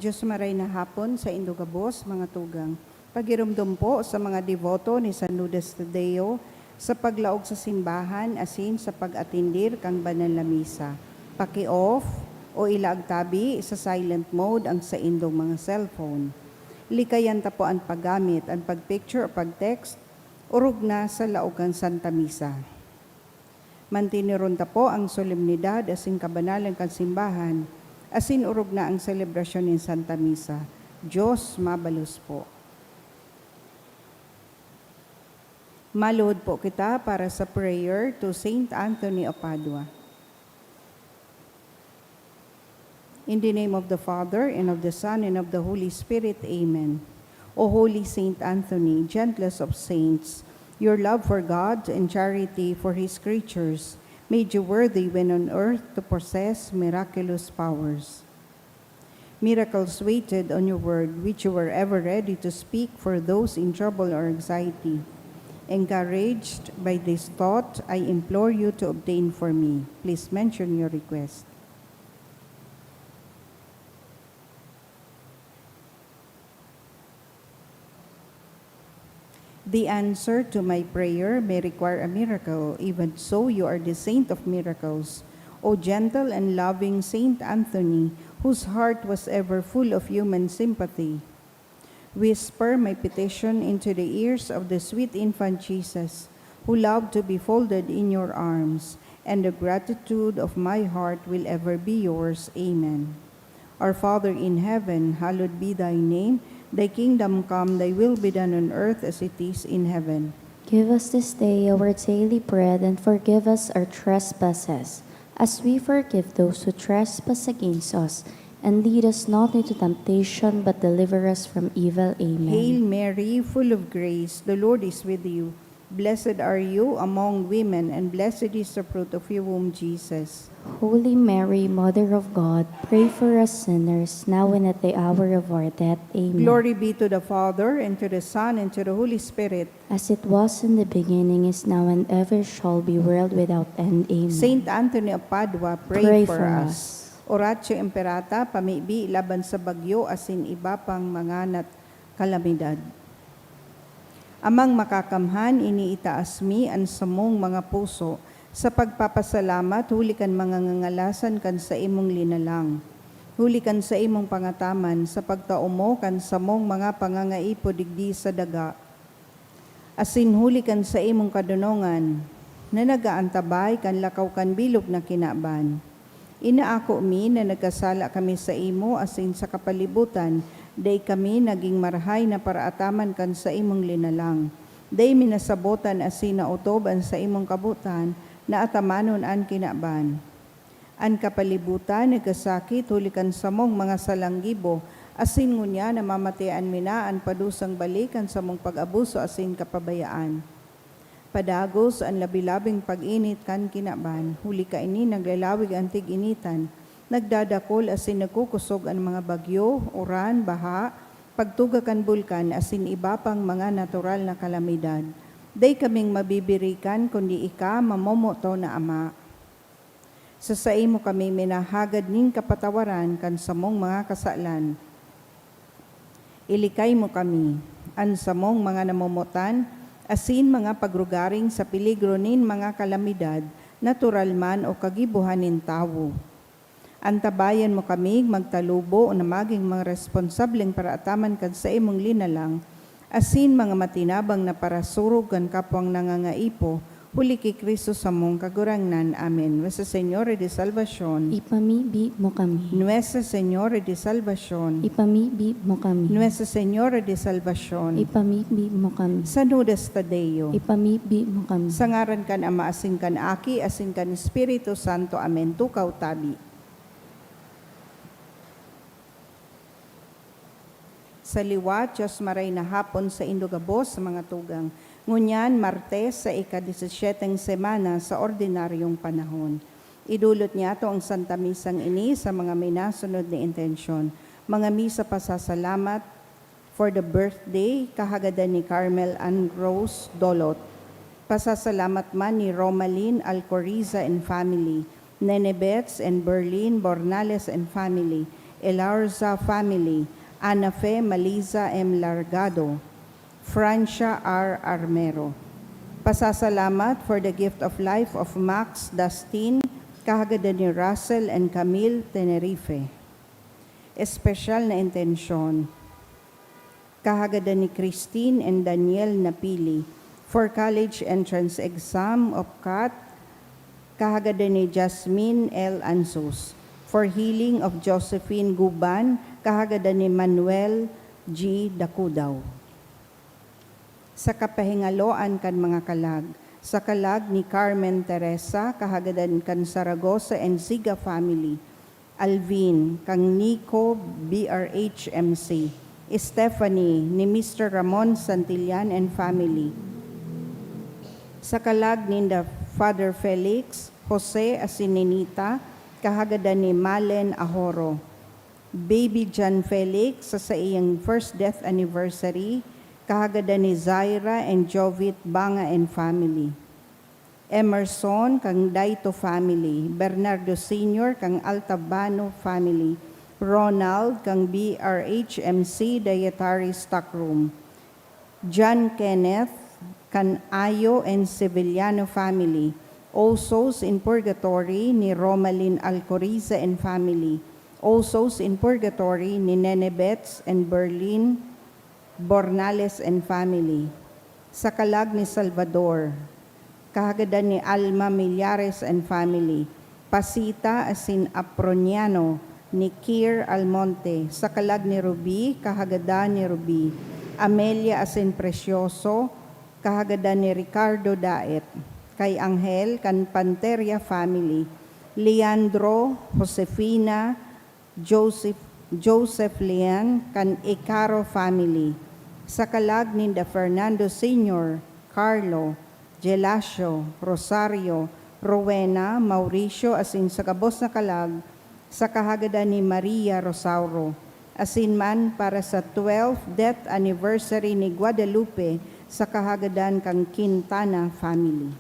Diyos maray na hapon sa Indogabos, mga tugang. Pagirumdum po sa mga devoto ni San Lourdes Tadeo sa paglaog sa simbahan asin sa pag-atindir kang banal na misa. Paki-off o ilaag tabi sa silent mode ang sa indong mga cellphone. Likayan ta po ang paggamit, ang pagpicture o pag-text, urog na sa laogang Santa Misa. Mantiniron ta po ang solemnidad asin kabanalan kang simbahan, asin urog na ang selebrasyon ng Santa Misa. Diyos mabalus po. Malood po kita para sa prayer to Saint Anthony of Padua. In the name of the Father, and of the Son, and of the Holy Spirit, Amen. O Holy Saint Anthony, gentlest of saints, your love for God and charity for His creatures made you worthy when on earth to possess miraculous powers. Miracles waited on your word, which you were ever ready to speak for those in trouble or anxiety. Encouraged by this thought, I implore you to obtain for me. Please mention your request. The answer to my prayer may require a miracle. Even so, you are the saint of miracles. O gentle and loving Saint Anthony, whose heart was ever full of human sympathy, whisper my petition into the ears of the sweet infant Jesus, who loved to be folded in your arms, and the gratitude of my heart will ever be yours. Amen. Our Father in heaven, hallowed be thy name. Thy kingdom come, thy will be done on earth as it is in heaven. Give us this day our daily bread, and forgive us our trespasses, as we forgive those who trespass against us. And lead us not into temptation, but deliver us from evil. Amen. Hail Mary, full of grace, the Lord is with you. Blessed are you among women, and blessed is the fruit of your womb, Jesus. Holy Mary, Mother of God, pray for us sinners, now and at the hour of our death. Amen. Glory be to the Father, and to the Son, and to the Holy Spirit. As it was in the beginning, is now, and ever shall be, world without end. Amen. Saint Anthony of Padua, pray for us. Oratio Imperata, pamibi laban sa bagyo, asin iba pang mga kalamidad. Amang makakamhan, iniitaas mi ang samong mga puso, sa pagpapasalamat, hulikan mga ngangalasan kan sa imong linalang. Hulikan sa imong pangataman, sa pagtaumo kan samong mga pangangaipo digdi sa daga. Asin hulikan sa imong kadunongan, na nagaantabay kan lakaw kan bilog na kinaban. Inaako mi na nagkasala kami sa imo, asin sa kapalibutan, day kami naging marhay na paraataman kan sa imong linalang. Day minasabotan asin na utoban sa imong kabutan, na atamanon an kinaban. An kapalibutan, nagkasakit, hulikan sa mong mga salanggibo, asin ngunya na mamatian mina an padusang balikan sa mong pag-abuso asin kapabayaan. Padagos ang labilabing pag-init kan kinaban, huli ka ini naglalawig ang tig-initan, nagdadakol asin nagkukusog ang mga bagyo, uran, baha, pagtugakan bulkan asin iba pang mga natural na kalamidad. Day kaming mabibirikan kundi ika mamomoto na Ama. Sa imo kami minahagad ning kapatawaran kan samong mga kasalan. Ilikay mo kami, an samong mga namomotan, asin mga pagrugaring sa peligro nin mga kalamidad, natural man o kagibuhanin tawo. Antabayan mo kami magtalubo o na maging mga responsableng para ataman kan sa imong linalang, asin mga matinabang na para surog kan kapwang nangangaipo, huli kay Kristo sa mong kagurangnan. Amen. Nuestra Señora de Salvación, Ipamibi mo kami. Nuestra Señora de Salvación, Ipamibi mo kami. Nuestra Señora de Salvación, Ipamibi mo kami. San Lourdes Tadeo, Ipamibi mo kami. sa ngaran kan Ama, asin kan Aki, asin kan Espiritu Santo. Amen. Tukaw tabi. Sa liwat, Diyos maray na hapon sa Indogabos, sa mga tugang. Ngunyan, Martes, sa ika-17 semana sa ordinaryong panahon. Idulot niya ito ang Santa Misang ini sa mga may nasunod na intensyon. Mga misa pasasalamat for the birthday, kahagadan ni Carmel Ann Rose Dolot. Pasasalamat man ni Romalyn Alcoriza and family, Nene Betts and Berlin Bornales and family, Elarza family, Ana Fe Maliza M. Largado, Francia R. Armero. Pasasalamat for the gift of life of Max Dustin, kahagadan ni Russell and Camille Tenerife. Espesyal na intensyon, kahagadan ni Christine and Daniel Napili, for college entrance exam of CAT, kahagadan ni Jasmine L. Ansus, for healing of Josephine Guban, kahagadan ni Manuel G. Dakudaw. Sa kapahingaloan kan mga kalag, sa kalag ni Carmen Teresa, kahagadan kan Saragosa and Ziga family, Alvin, kang Nico BRHMC, Stephanie, ni Mr. Ramon Santillan and family. Sa kalag ni Father Felix, Jose Asininita, kahagadan ni Malen Ahoro. Baby John Felix, sa iyang first death anniversary, kahagadan ni Zaira and Jovit Banga and family. Emerson, kang Daito family. Bernardo Sr., kang Altabano family. Ronald, kang BRHMC Dietary Stockroom. John Kenneth, kan Ayo and Sevillano family. All Souls in Purgatory ni Romalyn Alcoriza and family. All Souls in Purgatory ni Nene Betts and Berlin Bornales and family. Sa kalag ni Salvador, kahagadan ni Alma Millares and family. Pasita asin Aproniano ni Kier Almonte. Sa kalag ni Ruby, kahagadan ni Ruby. Amelia asin Precioso, kahagadan ni Ricardo Daet. Kay Angel, kan Panteria family. Leandro, Josefina, Joseph Lian, kan Icaro family. Sa kalag ni Fernando Sr., Carlo, Gelasio, Rosario, Rowena, Mauricio, asin sa kabos na kalag, sa kahagadan ni Maria Rosauro. Asin man para sa 12th death anniversary ni Guadalupe, sa kahagadan kang Quintana family.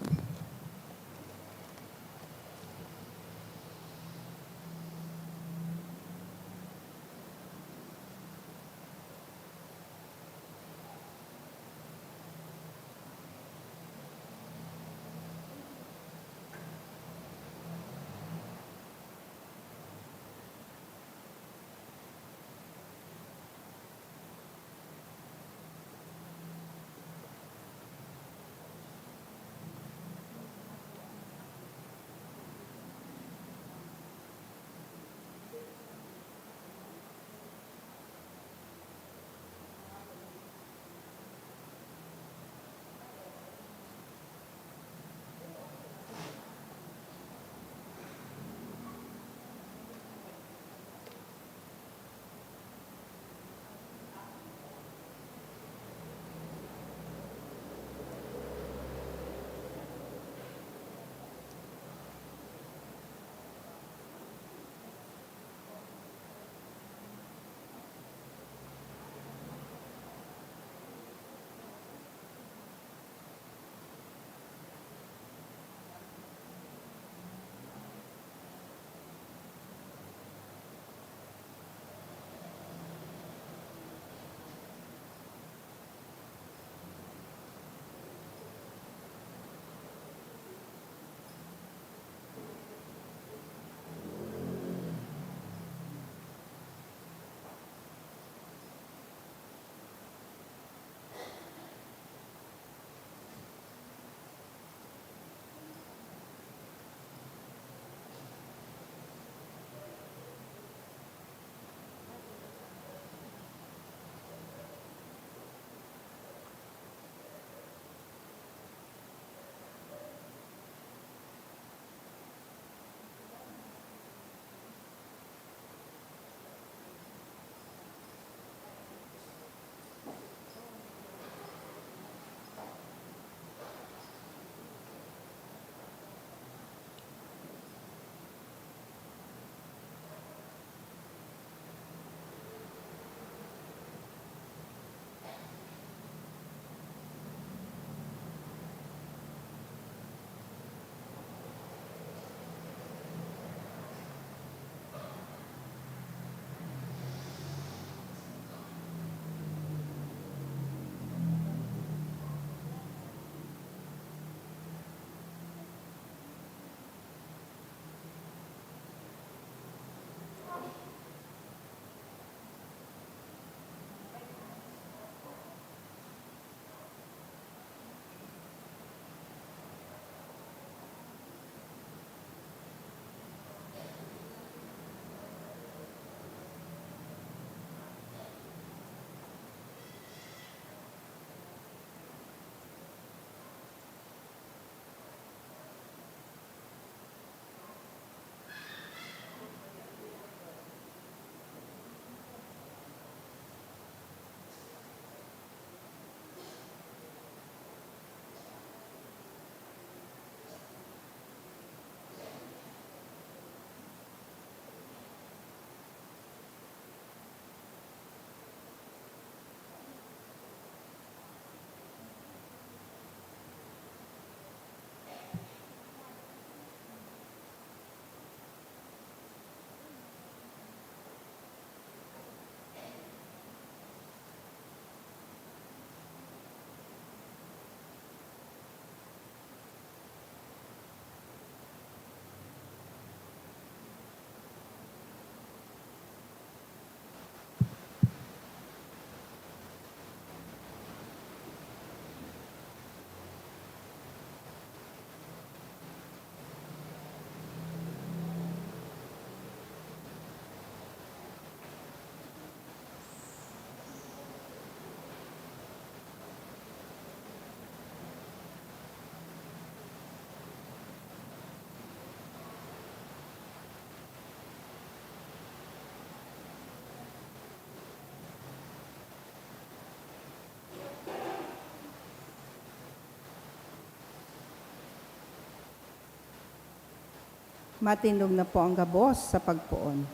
Matindog na po ang gabos sa pagpuon.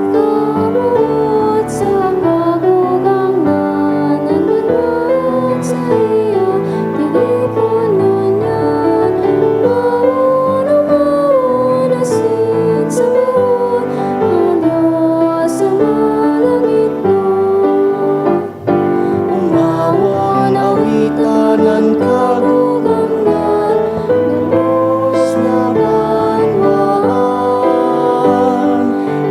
Pagkamot sa kagugangan, nandun sa iya, tigipon ngunyan, mawon asin sa bawat, ang Diyos sa malangit mo. Umawon awitanan kagugangan, lubos na banwaan,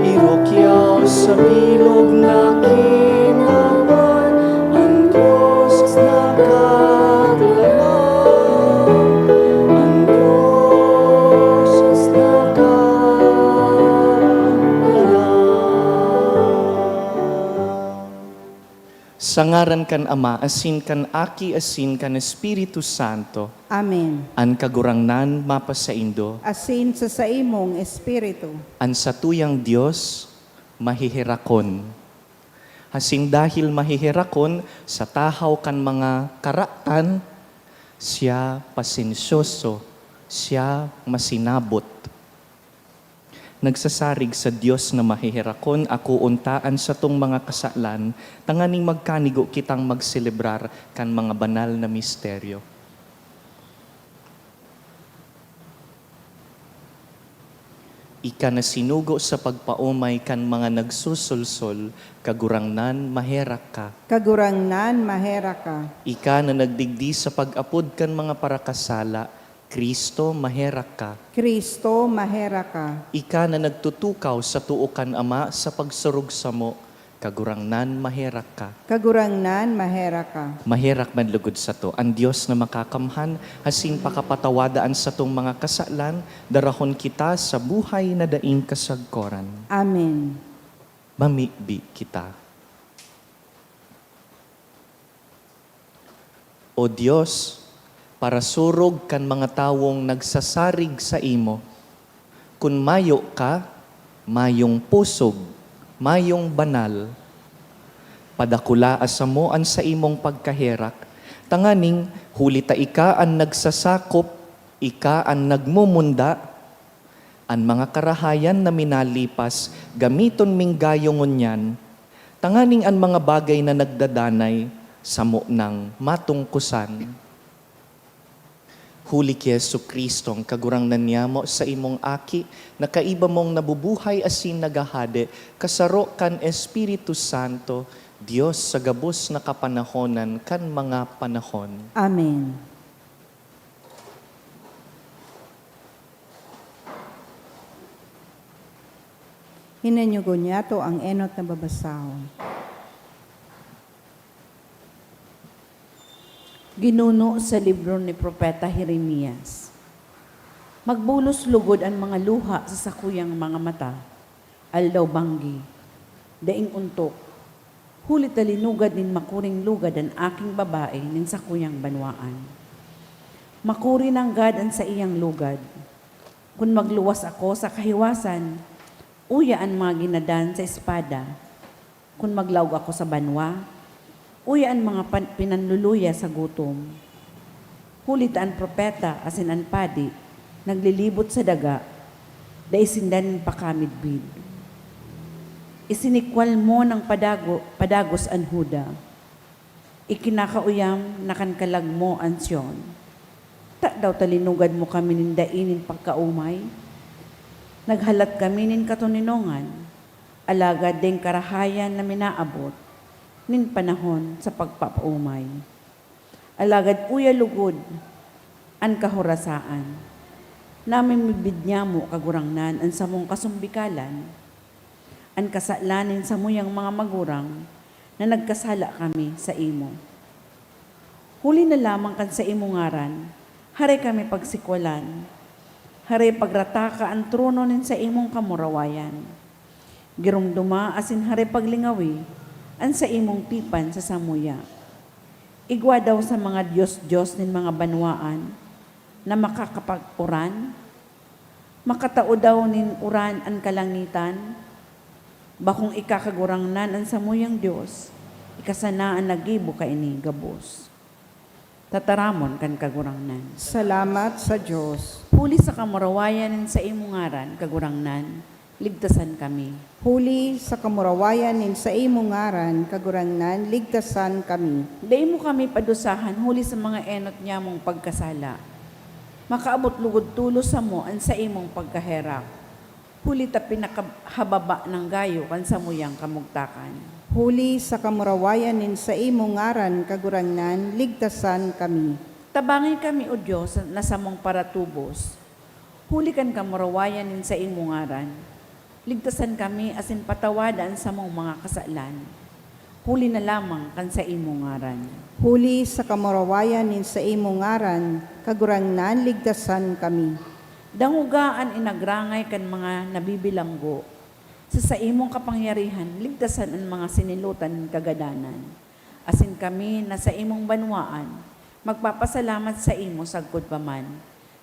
irokyaw sa bilog na kinaban, ang Diyos nakatlalang, ang Diyos nakatlalang. Sa ngaran kan Ama, asin kan Aki, asin kan Espiritu Santo, Amen. an kagurangnan mapasaindo, Asin sa saimong espiritu. an satuyang Diyos mahihirakon. Hasin dahil mahihirakon sa tahaw kan mga karatan, siya pasensyoso, siya masinabot. Nagsasarig sa Diyos na mahihirakon, ako untaan sa tong mga kasalan, tanganing magkanigo kitang magselebrar kan mga banal na misteryo. Ika na sinugo sa pagpaumay kan mga nagsusulsol, kagurangnan maherak ka. Kagurangnan mahera ka. Ika na nagdigdi sa pag-apod kan mga parakasala, Kristo maherak ka. Kristo mahera ka. Ika na nagtutukaw sa tuukan Ama sa pagsurug sa mo, kagurangnan maherak ka. Kagurangnan mahera ka. Maherak man lugod sa to. Ang Diyos na makakamhan, hasin pakapatawadaan sa tong mga kasalan, darahon kita sa buhay na daing kasagkoran. Amen. Mamibi kita. O Diyos, para surog kan mga tawong nagsasarig sa imo, kun mayo ka, mayong pusog, mayong banal, padakula asamo an sa imong pagkaherak, tanganing hulita ika ang nagsasakop, ika ang nagmumunda, ang mga karahayan na minalipas, gamiton ming gayongon yan, tanganing ang mga bagay na nagdadanay, samo ng matungkusan. Huli ki Yesu Kristong kagurangnan niya mo sa imong aki, na kaiba mong nabubuhay asin nagahade, kasaro kan Espiritu Santo, Diyos sa gabos na kapanahonan kan mga panahon. Amen. Hinanyugo niya to ang enot na babasahon. Ginuno sa libro ni Propeta Jeremias. Magbulos lugod ang mga luha sa sakuyang mga mata, aldaw banggi, daing untok, huli talinugad nin makuring lugad ang aking babae nin sakuyang banwaan. Makuri ng gad ang sa iyang lugad. Kung magluwas ako sa kahiwasan, uya ang mga ginadan sa espada. Kung maglawg ako sa banwa, uya ang mga pinanluluya sa gutom. Hulit ang propeta asin ang padi, naglilibot sa daga, da isindan pakamidbid. Isinikwal mo ng padagos ang huda. Ikinakauyam nakankalag mo ang Sion. Ta daw talinugad mo kami nindainin pagkaumay. Naghalat kami nin katuninongan, alagad ding karahayan na minaabot, nin panahon sa pagpapaumay. Alagad uya lugod, an kahorasaan. Namin mibidnya mo kagurangnan an samong kasumbikalan, an kasalanin sa muyang mga magurang na nagkasala kami sa imo. Huli na lamang kan sa imo ngaran, hare kami pagsikwalan, hare pagrataka ang trono nin sa imong kamurawayan. Girumduma asin hare paglingawi, an sa imong tipan sa samuya. Igwa daw sa mga Diyos-Diyos nin mga banwaan na makakapag-uran, makatao daw nin uran an kalangitan, bakong ikakagurangnan an samuyang Diyos, ikasanaan nagibo ka ini gabos. tataramon kan kagurangnan. Salamat sa Dios. Huli sa kamurawayan sa imong ngaran kagurangnan, ligtasan kami. Huli sa kamurawayan nin sa imong ngaran kagurangnan ligtasan kami. Dahil mo kami padusahan huli sa mga enot niya mong pagkasala. Makaabot lugod tulo sa mo an sa imong pagkaherap. Huli ta pinakahababa ng gayo kan sa muyang kamugtakan. Huli sa kamurawayan nin sa imong ngaran kagurangnan ligtasan kami. Tabangin kami, O Diyos, na sa mong paratubos. Huli kan kamurawayan nin sa imong ngaran. Ligtasan kami asin patawadan sa mong mga kasalan. Huli na lamang kan sa imong ngaran. Huli sa kamurawayan nin sa imong ngaran kagurangnan ligtasan kami. Dangugaan inagrangay kan mga nabibilanggo. Sa imong kapangyarihan, ligtasan ang mga sinilutan kagadanan. Asin kami na sa imong banwaan, magpapasalamat sa imo sagkod paman.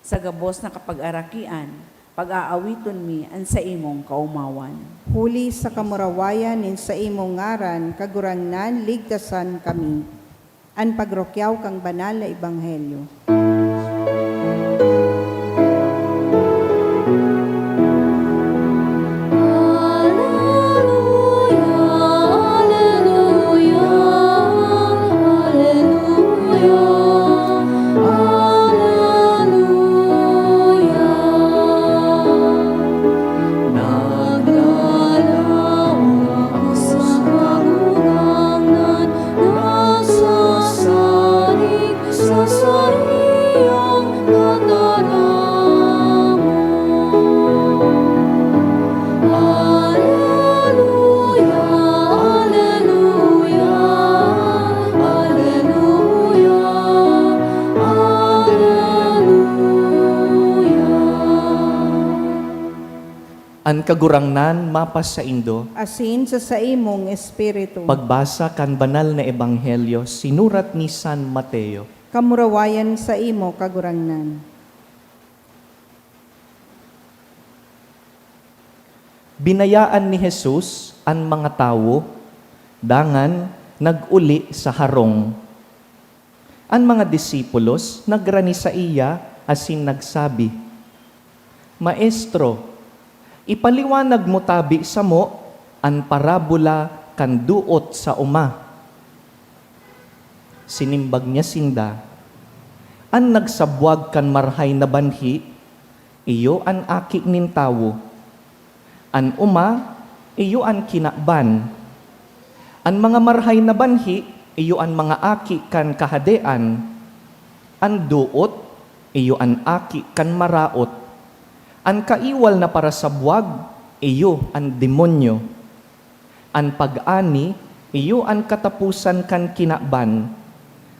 Sa gabos na kapag-arakian, pag-aawiton mi an sa imong kaumawan. Huli sa kamurawayan nin sa imong ngaran kagurangnan ligtasan kami. An pagrokyaw kang banal na ebanghelyo. An kagurangnan mapas sa Indo, Asin sa imong espiritu. pagbasa kan banal na ebanghelyo sinurat ni San Mateo. Kamurawayan sa imo kagurangnan. Binayaan ni Jesus ang mga tao, dangan nag-uli sa harong. Ang mga disipulos nagrani sa iya asin nagsabi, Maestro, ipaliwanag mo tabi sa mo an parabola kan duot sa uma. Sinimbag niya sinda, an nagsabwag kan marhay na banhi, iyo an aki nin tawo. An uma, iyo an kinakban. An mga marhay na banhi, iyo an mga aki kan kahadean. An duot, iyo an aki kan maraot. An kaiwal na para sa buwag, iyo ang demonyo. An pag-ani, iyo ang katapusan kan kinakban.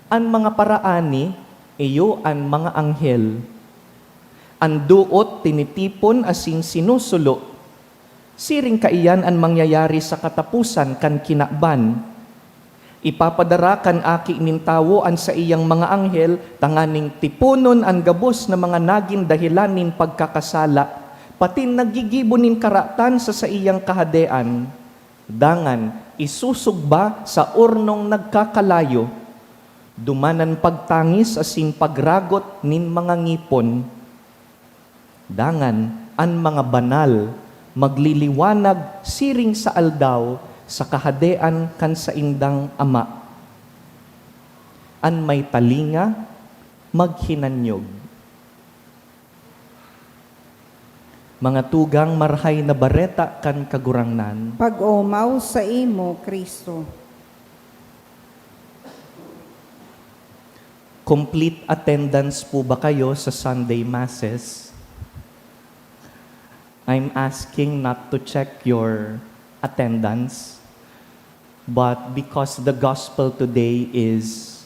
An mga paraani, iyo ang mga anghel. An duot tinitipon asin sinusulo. Siring kaiyan ang mangyayari sa katapusan kan kinakban. Ipapadara kan aki nin tawo an sa iyang mga anghel, tanganing tipunon ang gabos na mga naging dahilan nin pagkakasala, pati nagigibo nin karatan sa iyang kahadean. Dangan, isusugba sa urnong nagkakalayo, dumanan pagtangis asin pagragot nin mga ngipon. Dangan, an mga banal, magliliwanag siring sa aldaw, sa kahadean kan sa indang ama. An may talinga, maghinanyog. Mga tugang marhay na bareta kan kagurangnan, Pag-umaw sa imo, Kristo. complete attendance po ba kayo sa Sunday Masses? I'm asking not to check your attendance, but because the gospel today is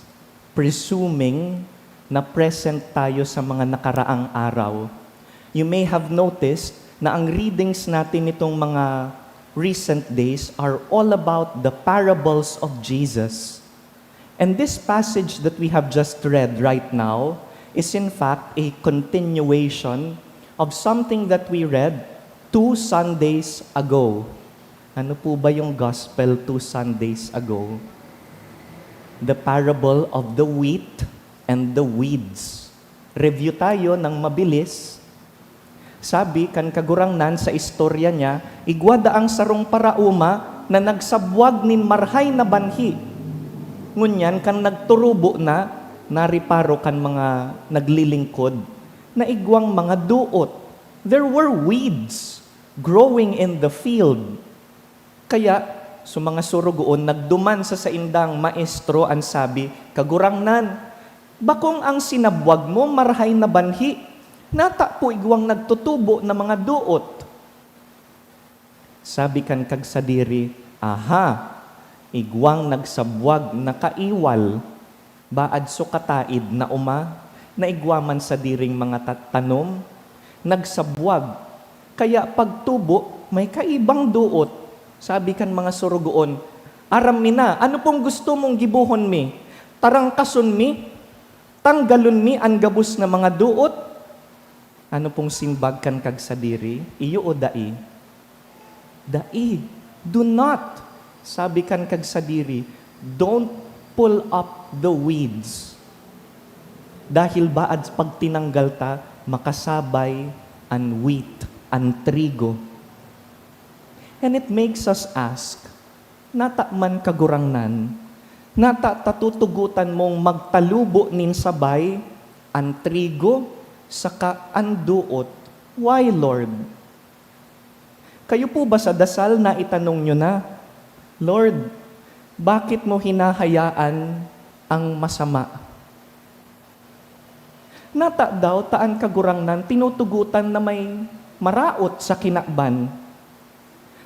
presuming na present tayo sa mga nakaraang araw, you may have noticed na ang readings natin nitong mga recent days are all about the parables of Jesus. And this passage that we have just read right now is in fact a continuation of something that we read 2 Sundays ago. Ano po ba yung gospel 2 Sundays ago? The parable of the wheat and the weeds. Review tayo ng mabilis. Sabi kan kagurangnan sa istorya niya, igwada ang sarong parauma na nagsabwag nin marhay na banhi. Ngunyan kan nagturubo na, nariparo kan mga naglilingkod, na igwang mga duot. There were weeds growing in the field. Kaya, so mga surugoon, nagduman sa saindang maestro ang sabi, kagurangnan, bakong ang sinabwag mo marhay na banhi, nata po igwang nagtutubo na mga duot. Sabi kan kagsadiri, aha, igwang nagsabwag na kaiwal, baad so kataid na na igwaman sa diring mga tanom, nagsabwag. Kaya pagtubo, may kaibang duot. Sabi kan mga surugoon, aram mi na, ano pong gusto mong gibuhon mi? Tarangkason mi? Tanggalon mi ang gabus na mga duot? Ano pong simbag kan kagsadiri? Iyo o dai? Dai. Do not. Sabi kan kagsadiri, don't pull up the weeds. Dahil baad pag tinanggal ta, makasabay ang wheat, ang trigo. And it makes us ask, nata man kagurangnan, nata tatutugutan mong magtalubo nin sabay ang trigo saka ang duot. Why, Lord? Kayo po ba sa dasal na itanong nyo na, Lord, bakit mo hinahayaan ang masama? Nata daw, taan kagurangnan, tinutugutan na may maraot sa kinakban.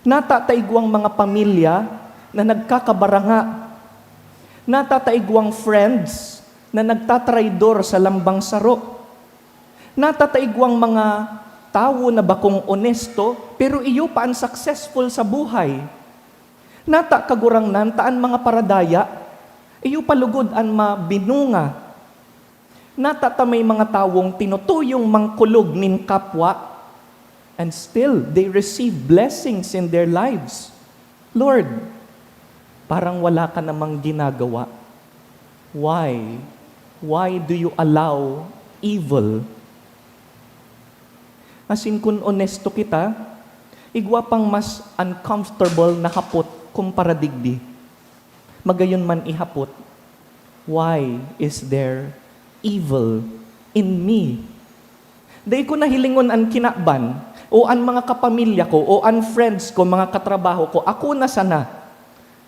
Nata taigwang mga pamilya na nagkakabaranga. Nata taigwang friends na nagtatraidor sa lambang saro. Nata taigwang mga tao na bakong onesto, pero iyo pa ang successful sa buhay. Nata kagurangnan, taan mga paradaya, iyo palugod ang mabinunga. Nata ta may mga tawong tinutuyong mangkulog nin kapwa, and still they receive blessings in their lives. Lord, parang wala ka namang ginagawa. Why? Why do you allow evil? As in, kung honesto kita, igwa pang mas uncomfortable na hapot kumpara digdi. Magayon man ihapot, why is there evil in me? Dahil ko nahilingon ang kinakban, o ang mga kapamilya ko, o ang friends ko, mga katrabaho ko, ako na sana.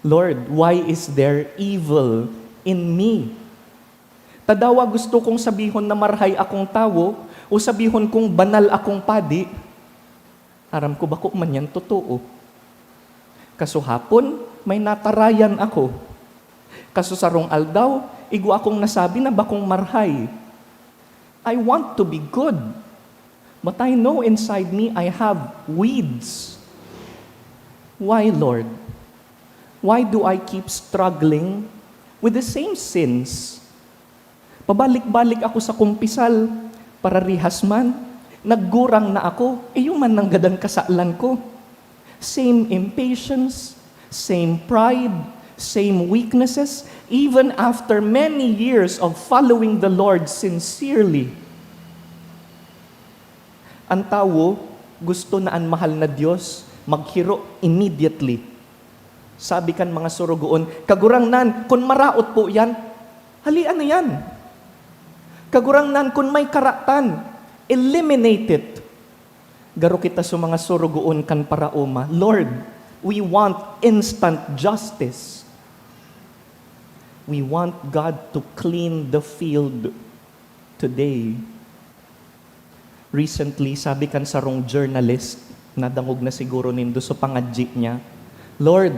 Lord, why is there evil in me? Tadawa gusto kong sabihon na marhay akong tawo, o sabihon kong banal akong padi. Aram ko bako man yan totoo. Kaso hapon, may natarayan ako. Kaso sarong aldaw, igo akong nasabi na bakong marhay. I want to be good. But I know inside me I have weeds. Why, Lord? Why do I keep struggling with the same sins? Pabalik-balik ako sa kumpisal, para rihas man, naggurang na ako, iyo man nang gadang kasalan ko. Same impatience, same pride, same weaknesses, even after many years of following the Lord sincerely. Ang tao, gusto na ang mahal na Diyos, maghiro immediately. Sabi kan mga surugoon, kagurangnan, kung maraot po yan, halian na yan. Kagurangnan, kung may karatan, eliminate it. Garo kita sa mga surugoon kan paraoma, Lord, we want instant justice. We want God to clean the field today. Recently, sabi kan sarong journalist, nadangog na siguro nindo sa pangadji niya, Lord,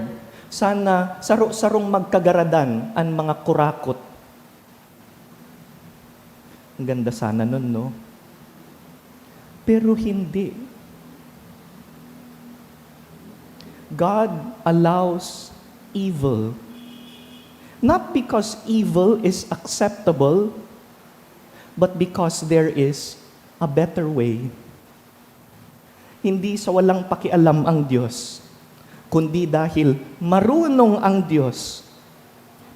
sana sarong magkagaradan ang mga kurakot. Ang ganda sana nun, no? Pero hindi. God allows evil. Not because evil is acceptable, but because there is a better way. Hindi sa walang pakialam ang Diyos, kundi dahil marunong ang Diyos.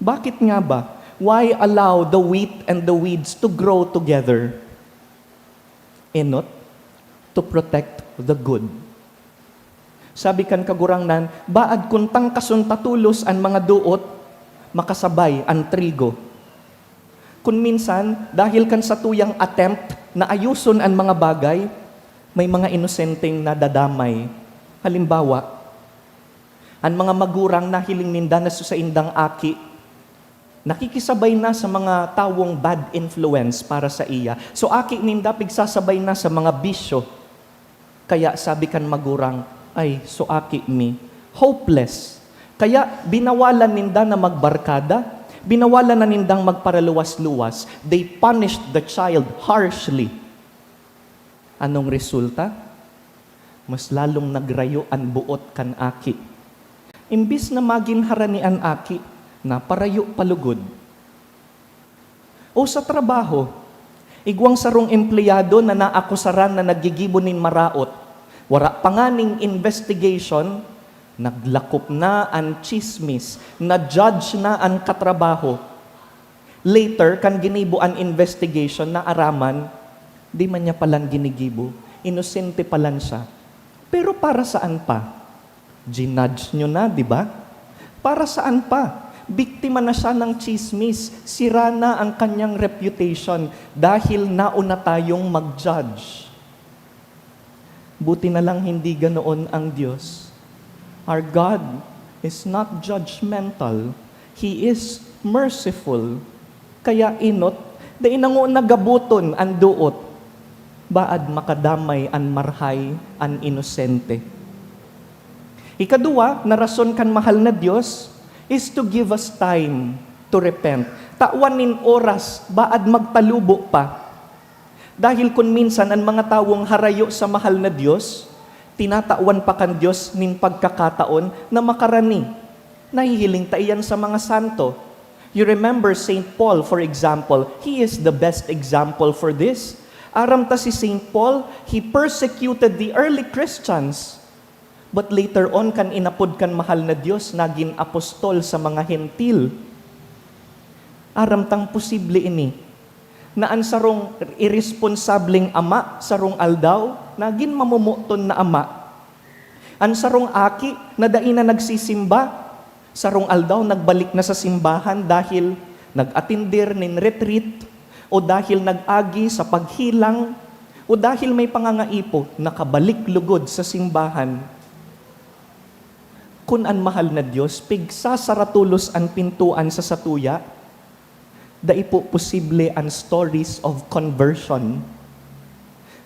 Bakit nga ba? Why allow the wheat and the weeds to grow together? Enot, to protect the good. Sabi kan kagurangnan, baad kuntang kasuntatulos ang mga duot, makasabay ang trigo. Kung minsan, dahil kan sa tuyang attempt na ayuson ang mga bagay, may mga inosenteng nadadamay. Halimbawa, ang mga magurang na hiling ninda na sa indang aki, nakikisabay na sa mga tawong bad influence para sa iya. So aki ninda pigsasabay na sa mga bisyo. Kaya sabi kan magurang, ay so aki mi, hopeless. Kaya binawalan ninda na magbarkada, binawalan na nindang magparaluwas-luwas. They punished the child harshly. Anong resulta? Mas lalong nagrayo ang buot kan aki. Imbis na maginharani an aki, na parayo palugod. O sa trabaho, igwang sarong empleyado na naakusaran na nagigibonin maraot, wara panganing investigation, naglakop na ang chismis, na-judge na ang katrabaho. Later, kan ginibo ang investigation na araman, di man niya palang ginigibo, inosente palan siya. Pero para saan pa? Ginudge nyo na, di ba? Para saan pa? Biktima na siya ng chismis, sira na ang kanyang reputation dahil nauna tayong mag-judge. Buti na lang hindi ganoon ang Diyos. Our God is not judgmental. He is merciful. Kaya inot, da inango nagabuton ang duot, baad makadamay an marhay an inosente. Ikadua, na rason kan mahal na Diyos, is to give us time to repent. Tawanin oras, baad magpalubo pa. Dahil kung minsan ang mga tawong harayo sa mahal na Diyos, tinatawan pa kan Diyos nin pagkakataon na makarani. Nahihiling taiyan sa mga santo. You remember St. Paul, for example, he is the best example for this. Aram ta si St. Paul, he persecuted the early Christians. But later on, kan inapod kan mahal na Diyos, naging apostol sa mga hentil. Aram tang posible ini, na ang sarong irresponsableng ama, sarong aldaw, naging mamumuton na ama. Ang sarong aki, na daina nagsisimba, sarong aldaw nagbalik na sa simbahan dahil nag-atindir nin retreat, o dahil nag-agi sa paghilang, o dahil may pangangaipo, nakabalik lugod sa simbahan. Kung ang mahal na Diyos, pigsasaratulos ang pintuan sa satuya, daipo posible ang stories of conversion.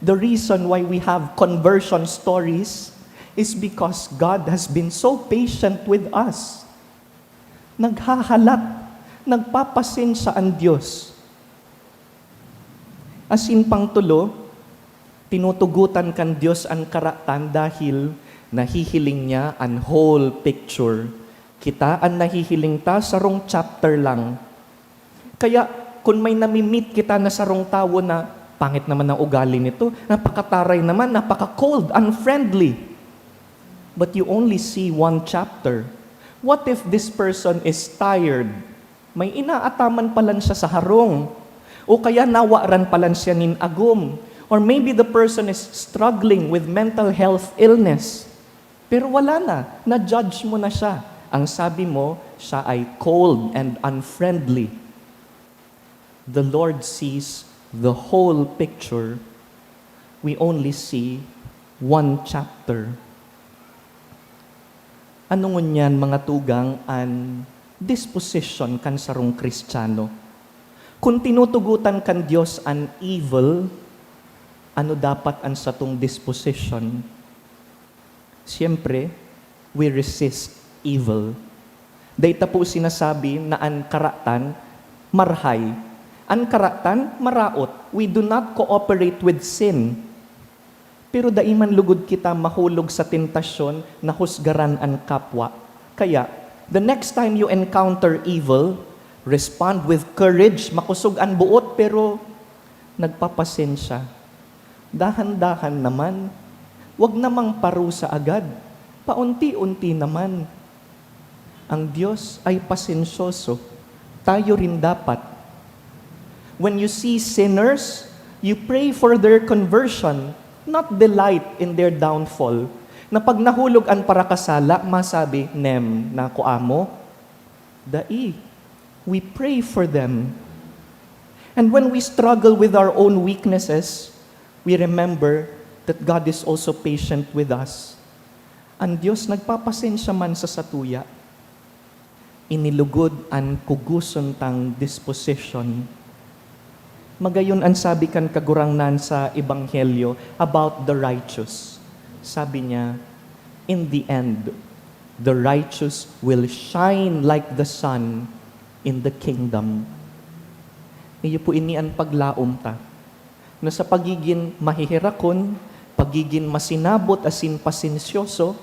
The reason why we have conversion stories is because God has been so patient with us. Naghahalat, nagpapasensya ang Diyos. Asin pang tulo, tinutugutan kan Diyos ang karatan dahil nahihiling niya ang whole picture. Kita ang nahihiling ta sarong chapter lang. Kaya kung may nami-meet kita na sarong tao na pangit naman ang ugali nito, napakataray naman, napaka-cold, unfriendly, but you only see one chapter. What if this person is tired? May inaataman palan siya sa harong. O kaya nawaran palan siya nin agum. Or maybe the person is struggling with mental health illness. Pero wala na-judge mo na siya. Ang sabi mo, siya ay cold and unfriendly. The Lord sees the whole picture. We only see one chapter. Ano ngunyan mga tugang an disposition kan sarong Kristiyano? Kung tinutugutan kan Diyos an evil, ano dapat ang satong disposition? Siyempre, we resist evil. Dahita po sinasabi na ang karatan, marhay. Ang karatan, maraot. We do not cooperate with sin. Pero daiman lugod kita mahulog sa tentasyon na husgaran ang kapwa. Kaya, the next time you encounter evil, respond with courage, makusog ang buot, pero nagpapasensya. Dahan-dahan naman, wag namang parusa agad, paunti-unti naman. Ang Diyos ay pasensyoso, tayo rin dapat. When you see sinners, you pray for their conversion, not delight in their downfall. Na pag nahulog ang parakasala, masabi, nem, na kuamo, dai. We pray for them. And when we struggle with our own weaknesses, we remember that God is also patient with us. Ang Diyos nagpapasensya man sa satuya, inilugod ang kuguson tang disposition. Magayon ang sabi kan kagurangnan sa Ebanghelyo about the righteous. Sabi niya, in the end, the righteous will shine like the sun in the kingdom. Iyo po ini ang paglaom ta, na sa pagiging mahihirakon, pagiging masinabot asin pasensyoso,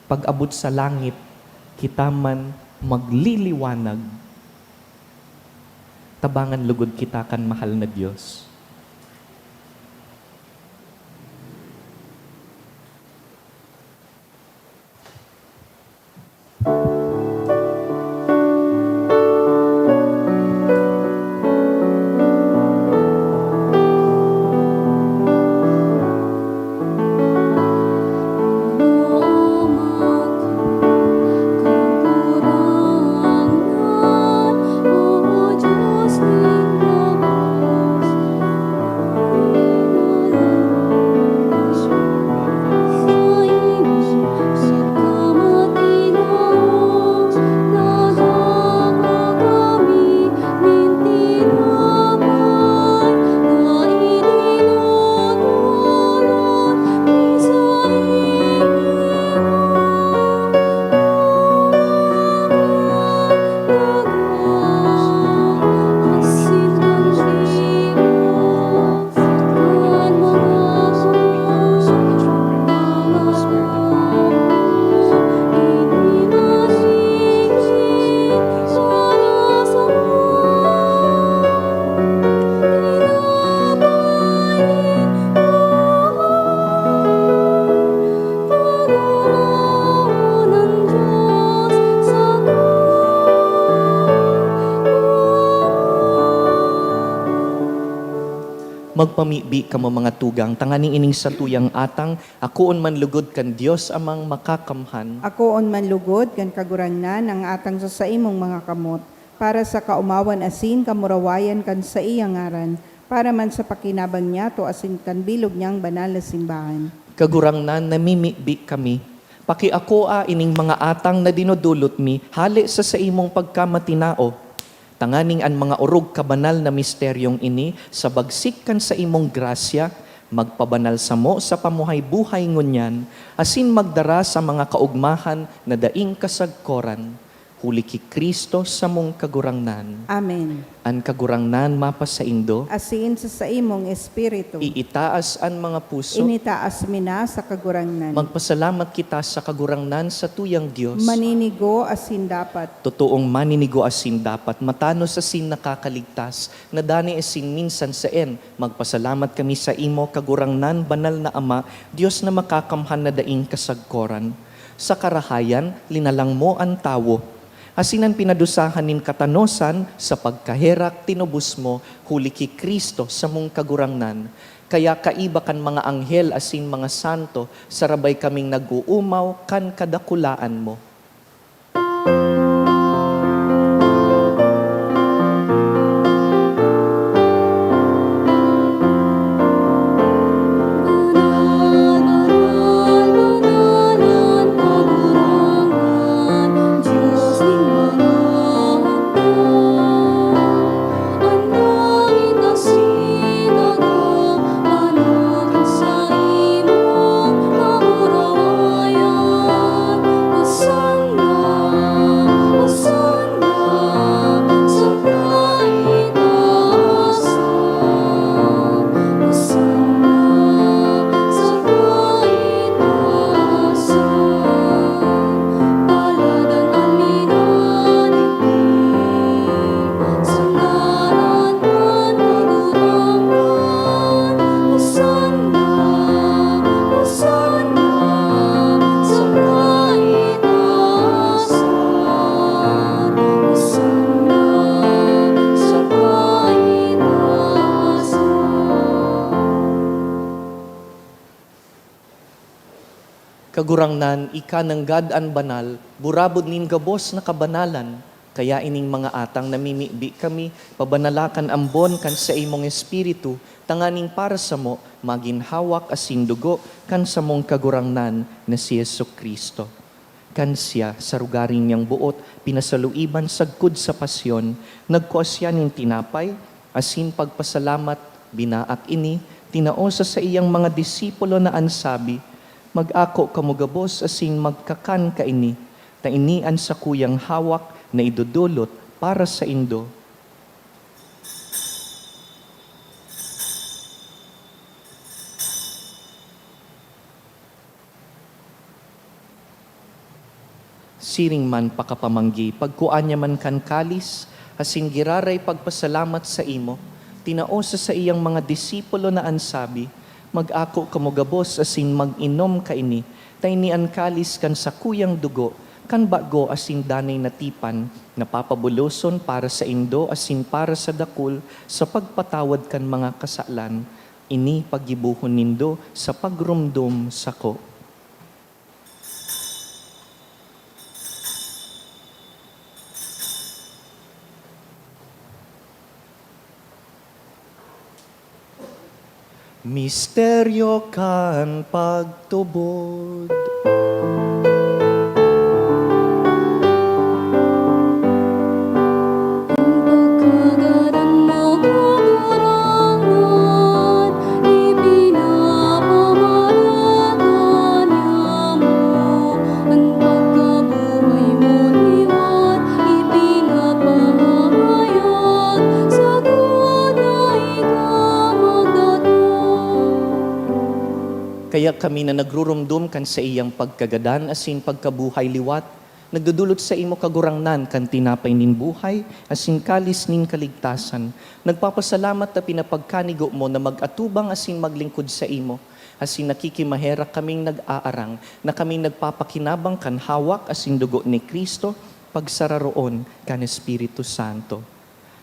pag-abot sa langit, kita man magliliwanag. Tabangan lugod kita kan mahal na Diyos. Magpamibi ka mo mga tugang, tanganing ining sa tuyang atang, akoon man lugod kan Dios amang makakamhan. Akoon man lugod, kan kagurangnan, ang atang sa imong mga kamot, para sa kaumawan asin, kamurawayan kan sa iyang ngaran, para man sa pakinabang niya, to asin kan bilog niyang banal na simbahan. Kagurangnan, namimibi kami. Paki ako ining mga atang na dinudulot mi, hali sa imong pagkamatinao. Tanganing ang mga urog kabanal na misteryong ini, sa bagsik kan sa imong grasya, magpabanal sa mo sa pamuhay-buhay ngunyan, asin magdara sa mga kaugmahan na daing kasagkoran. Huli ki Kristo sa mong kagurangnan. Amen. Ang kagurangnan mapasaindo, Asin sa imong espiritu, iitaas ang mga puso, initaas mina sa kagurangnan. magpasalamat kita sa kagurangnan sa tuyang Diyos. Maninigo asin dapat, Totoong maninigo asin dapat, matano sa sin nakakaligtas, na dani asin minsan sa magpasalamat kami sa imo, kagurangnan, banal na Ama, Diyos na makakamhan na daing kasagkoran. Sa karahayan, linalang mo ang tawo, asinan pinadusahan nin katanosan, sa pagkaherak tinubos mo, huli ki Kristo sa mong kagurangnan. Kaya kaiba kan mga anghel asin mga santo, sarabay kaming nag-uumaw kan kadakulaan mo. Sa Kagurangnan, ika ng God-an banal, burabod nin gabos na kabanalan, kaya ining mga atang namimibi kami, pabanalakan ambon kan sa imong espiritu, tanganing para sa mo, maginhawak asin dugo, kan sa mong kagurangnan na si Yesu Kristo. Kan siya, sa rugaring niyang buot, pinasaluiban sagkud sa pasyon, nagkuasya ning tinapay, asin pagpasalamat, binaak ini, tinaosa sa iyang mga disipulo na ansabi, mag-ako kamugabos asin magkakan ka ini, ta inian sa kuyang hawak na idudulot para sa indo. Siring man pakapamanggi, pagkuan niya man kan kalis, asin giraray pagpasalamat sa imo, tinaosa sa iyang mga disipulo na ansabi, mag-ako kamugabos asin mag-inom ka ini, tainian kalis kan sa kuyang dugo, kan bago asin danay natipan, napapabuloson para sa indo asin para sa dakul, sa pagpatawad kan mga kasalan, ini pagibuhon nindo sa pagrumdum sako. Misteryo kan pagtubod. Pagkagaran mo kagurangan, ipinapamaratan niya mo. Ang pagkabuhay mo liwat, ipinapahayag sa tunay ka magdatong. Kaya kami na nagrurumdum kan sa iyang pagkagadan asin pagkabuhay liwat, nagdudulot sa imo kagurangnan kan tinapay nin buhay, asin kalis nin kaligtasan. Nagpapasalamat na pinapagkanigo mo na mag-atubang asin maglingkod sa imo, asin nakikimahera kaming nag-aarang, na kaming nagpapakinabang kan hawak asin dugo ni Kristo, pagsararoon kan Espiritu Santo.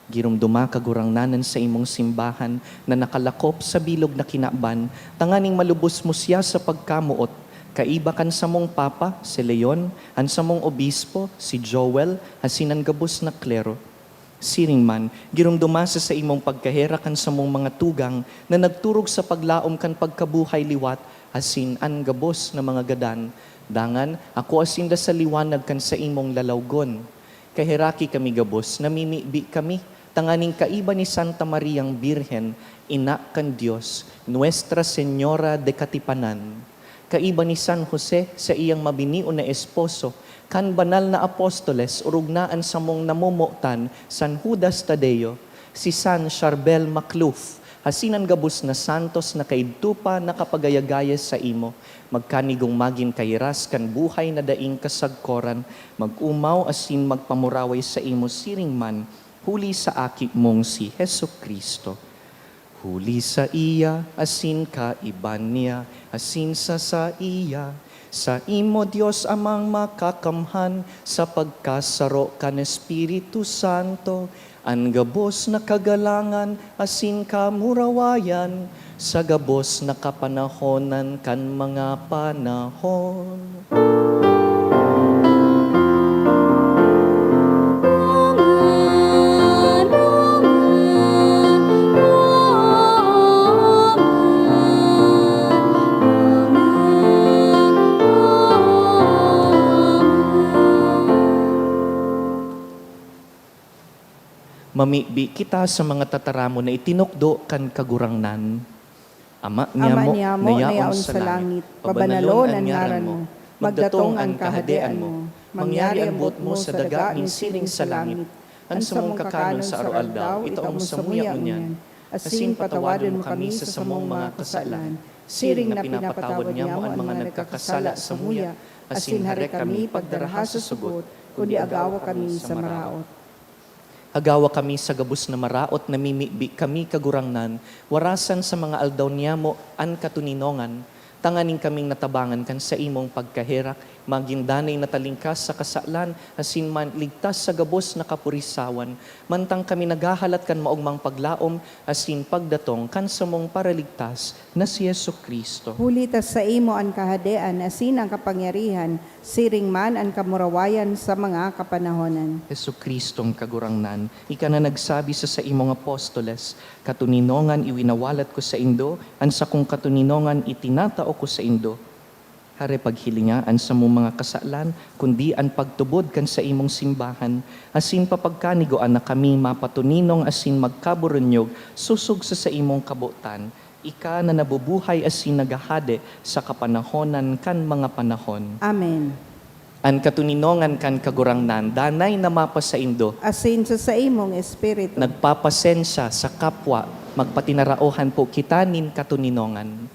Girumduma kagurangnanan sa imong simbahan na nakalakop sa bilog na kinaban, tanganing malubos mo siya sa pagkamuot, kaiba kan sa mong Papa, si Leon, an sa mong Obispo, si Joel, asin ang gabos na klero. Siring man, girumduma sa imong pagkahera kan sa mong mga tugang na nagturog sa paglaom kan pagkabuhay liwat, asin an gabos na mga gadan. Dangan, ako asin da sa liwanag kan sa imong lalawgon. Kahiraki kami gabos, namimibi kami, tanganing kaiba ni Santa Mariang Birhen, ina kan Diyos, Nuestra Señora de Katipanan. Kaiba ni San Jose sa iyang mabinion na esposo, kan banal na apostoles, urugnaan sa mong namumutan, San Judas Tadeo, si San Charbel Macluf, hasinan gabos na santos na kaidtupa na kapagayagaya sa imo, magkanigong magin kairas kan buhay na daing kasagkoran, mag-umaw asin magpamuraway sa imo siring man, huli sa aki mong si Hesu Kristo. Huli sa iya, asin ka iban niya, asin sa iya, sa imo Diyos amang makakamhan, sa pagkasaro kan Espiritu Santo, ang gabos na kagalangan, asin ka murawayan, sa gabos na kapanahonan kan mga panahon. Mamibi kita sa mga tataramo na itinukdo kan kagurangnan. Ama Ama niya mo, nayaon sa langit, pabanalon ang ngaran mo, magdatong ang kahadean mo, mangyari ang buot mo sa daga ning siling sa langit, ang sa mong kakanon sa araw-aldaw, itaw mo sa muya unyan, asin patawadon mo kami sa samong mga kasalan, siring na pinapatawad niya mo ang mga nagkakasala sa muya, asin harek kami pagdaraha sa sugot, kundi agawa kami sa maraot. Agawa kami sa gabos na maraot, namimibi kami kagurangnan, warasan sa mga aldaw niya mo an katuninongan, Tanganing kaming natabangan kan sa imong pagkahirak, maging danay natalingkas sa kasalan, asin man ligtas sa gabos na kapurisawan, mantang kami naghahalat kan maugmang paglaom, asin pagdatong kan sa mong paraligtas na si Yesu Kristo. Hulitas sa imo ang kahadean, asin ang kapangyarihan, siring man ang kamurawayan sa mga kapanahonan. Yesu Kristong kagurangnan, ika na nagsabi sa imong apostoles, katuninongan iwinawalat ko sa indo, an sa kong katuninongan itinatao ko sa indo. Hare paghilingaan sa mong mga kasalan, kundi ang pagtubod kan sa imong simbahan, asin papagkanigoan na kami mapatuninong asin magkaburunyog, susug sa imong kabutan, ika na nabubuhay asin nagahade sa kapanahonan kan mga panahon. Amen. An katuninongan kan kagurangnan, danay na mapa sa indo, Asin sa imong espiritu. nagpapasensya sa kapwa, magpatinaraohan po kita nin katuninongan.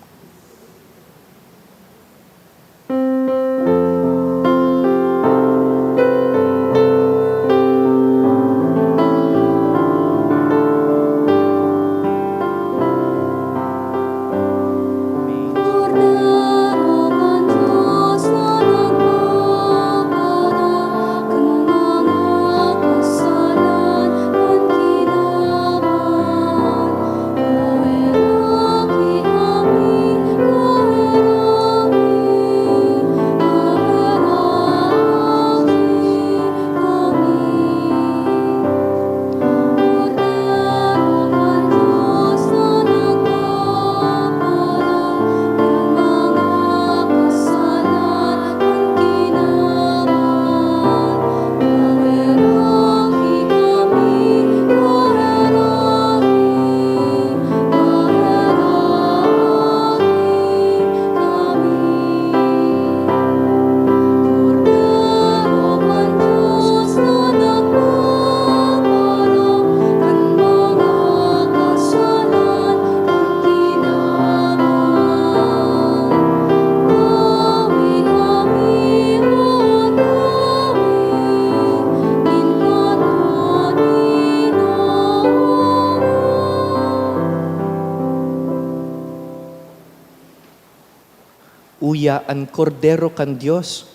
Uya ang kordero kan Dios,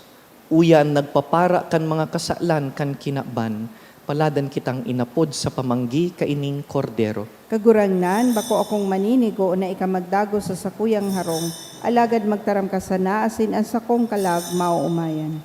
uya ang nagpapara kan mga kasalan kan kinaban, paladan kitang inapod sa pamanggi kaining kordero. Kagurangnan, bako akong maninigo na ikamagdago sa sakuyang harong, alagad magtaram ka sana, asin ang sakong kalag mauumayan.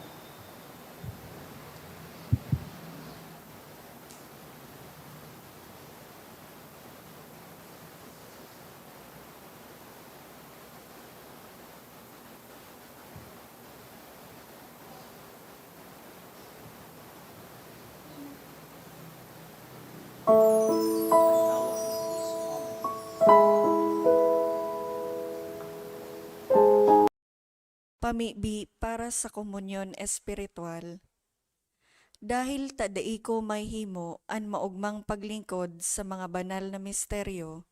Pamibi para sa komunyon espiritual. Dahil tadai ko may himo an maugmang paglingkod sa mga banal na misteryo,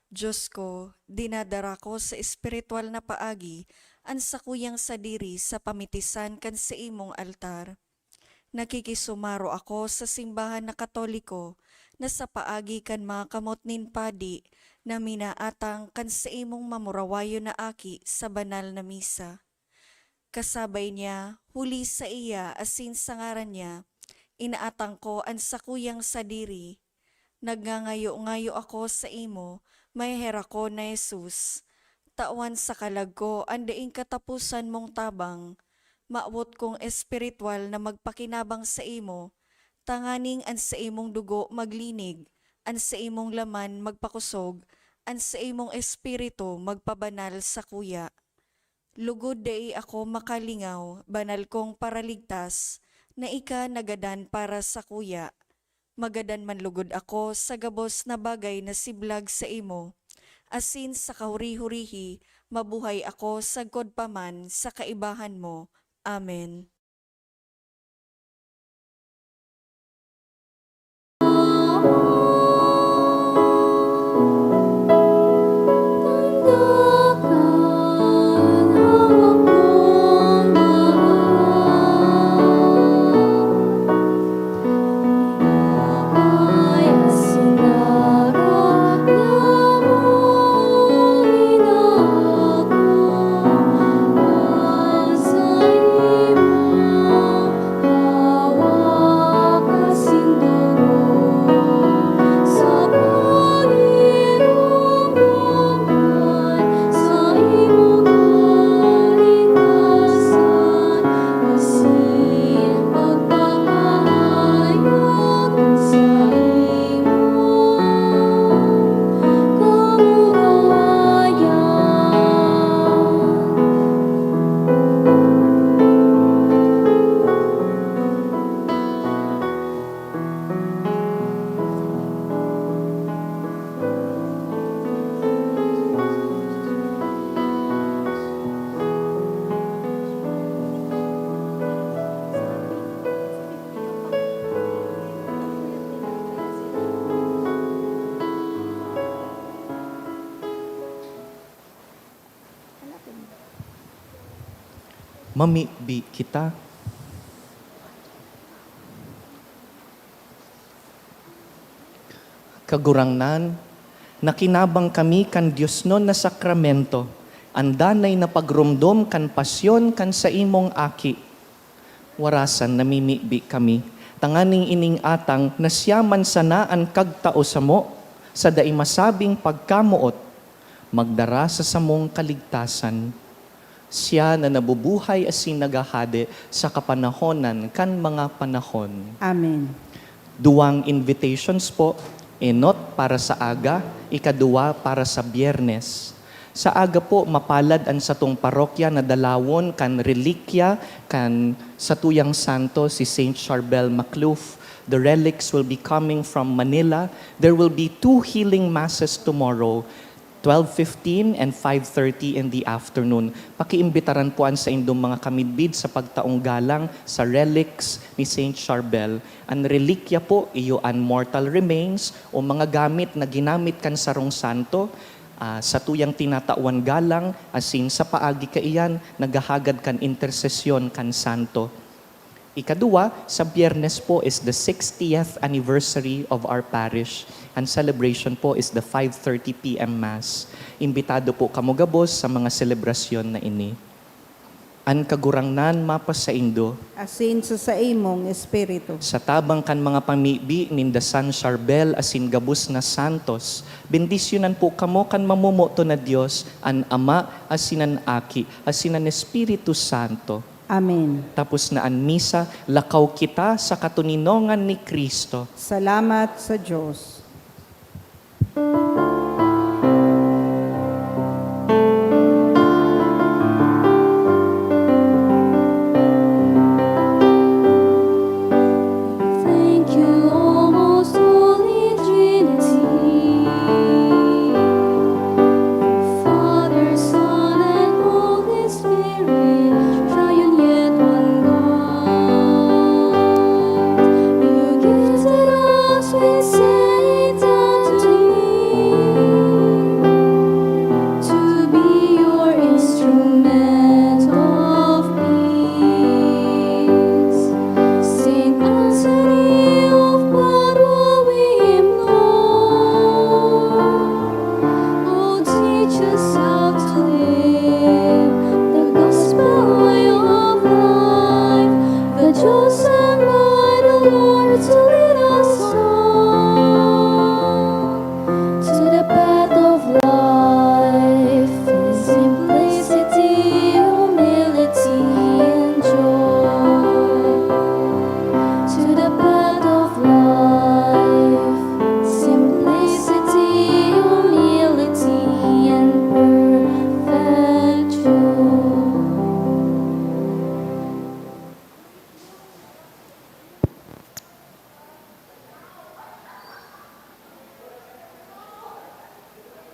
Diyos ko, dinadara ko sa espiritual na paagi an sakuyang sadiri sa pamitisan kan sa imong altar. Nakikisumaro ako sa simbahan na Katoliko na sa paagi kan mga kamot nin padi na minaatang kan sa imong mamurawayo na aki sa banal na misa. Kasabay niya, huli sa iya asin sa ngaran niya, inaatang ko ang sakuyang sadiri. Nagngangayo-ngayo ako sa imo, may hera ko na Jesus. Tawan sa kalag ko, andaing katapusan mong tabang. Maawot kong espiritual na magpakinabang sa imo, tanganing an sa imong dugo maglinig, an sa imong laman magpakusog, an sa imong espiritu magpabanal sa kuya. Lugod dai ako makalingaw, banal kong paraligtas, na ika nagadan para sa kuya. Magadan man lugod ako sa gabos na bagay na siblag sa imo. Asin sa kahuri-hurihi, mabuhay ako sa godpaman sa kaibahan mo. Amen. Sinara, namun inaku. mamibi kita. Kagurangnan, nakinabang kami kan Dios non na sakramento, andanay na pagrumdom kan pasyon kan sa imong aki. Warasan namimibi kami, tanganing ining atang nasyaman sanaan kagtao sa mo, sa dai masabing pagkamuot, magdara sa samong kaligtasan. Siya na nabubuhay asin nagahade sa kapanahonan kan mga panahon. Amen. Duwang invitations po, enot para sa aga, ikaduwa para sa Biyernes. Sa aga po, mapalad ang satong parokya na dalawon kan relikya kan sa tuyang santo si Saint Charbel Macluf. The relics will be coming from Manila. There will be 2 healing masses tomorrow, 12:15 and 5:30 in the afternoon. Pakiimbitaran po sa indong mga kamidbid sa pagtaong galang sa relics ni Saint Charbel. Ang relikya po, iyo ang mortal remains o mga gamit na ginamit kan sarong santo, sa tuyang tinatawan galang, asin sa paagi kaiyan, nagahagad kan intersesyon kan santo. Ikaduwa, sa Biyernes po is the 60th anniversary of our parish. Ang celebration po is the 5:30 p.m. Mass. Imbitado po kamo gabos sa mga selebrasyon na ini. An kagurangnan mapas sa indo, Asin sa imong espiritu. sa tabang kan mga pamibi ninda San Charbel asin gabos na santos, bendisyonan po kamo kan mamumuto na Dios, an Ama asin an Aki, asin an Espiritu Santo. Amen. Tapos na ang misa, lakaw kita sa katuninongan ni Kristo. Salamat sa Diyos.